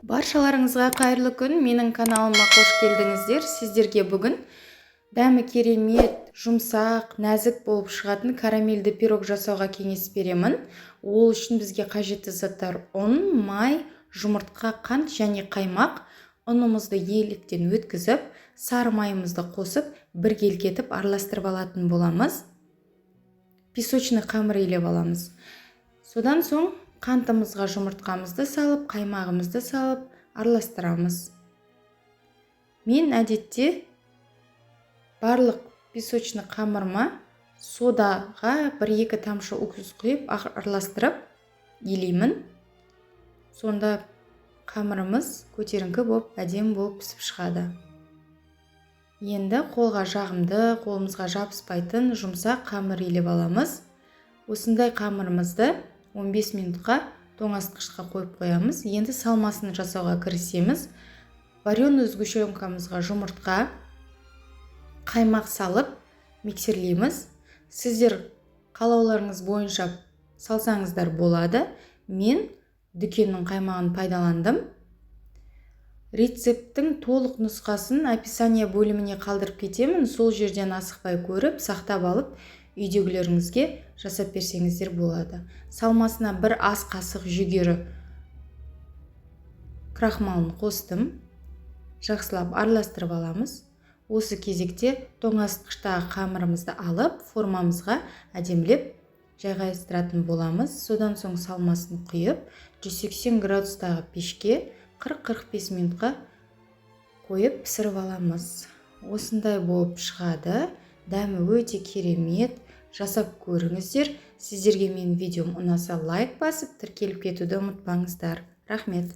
Баршаларыңызға қайырлы күн. Менің каналыма қош келдіңіздер. Сіздерге бүгін дәмі керемет, жұмсақ, нәзік болып шығатын карамельді пирог жасауға кеңес беремін. Ол үшін бізге қажетті заттар: ұн, май, жұмыртқа, қант және қаймақ. Ұнымызды електен өткізіп, сары майымызды қосып, бір келкетіп араластырып алатын боламыз. Песочный қамыр илеп аламыз. Содан соң қантымызға жұмыртқамызды салып, қаймағымызды салып, араластырамыз. Мен әдетте барлық песочный қамырыма содаға 1-2 тамшы уксус құйып араластырып илеймін. Сонда қамырымыз көтеріңкі болып, әдемі болып пісіп шығады. Енді қолға жағымды, қолымызға жабыспайтын жұмсақ қамыр илеп аламыз. Осындай қамырымызды 15 минутқа тоңазытқышқа қойып қоямыз. Енді салмасын жасауға кірісеміз. Вареный сгущенкамызға жұмыртқа, қаймақ салып миксерлейміз. Сіздер қалауларыңыз бойынша салсаңыздар болады. Мен дүкеннің қаймағын пайдаландым. Рецепттің толық нұсқасын описание бөліміне қалдырып кетемін. Сол жерден асықпай көріп, сақтап алып, үйдегілеріңізге жасап берсеңіздер болады. Салмасына 1 ас қасық жүгері крахмалын қостым. Жақсылап араластырып аламыз. Осы кезекте тоңазытқыштағы қамырымызды алып, формамызға әдемілеп жайғастыратын боламыз. Содан соң салмасын құйып, 180 градустағы пешке 40-45 минутқа қойып пісіріп аламыз. Осындай болып шығады. Дәмі өте керемет. Жасап көріңіздер. Сіздерге менің видеом ұнаса лайк басып, тіркеліп кетуді ұмытпаңыздар. Рахмет.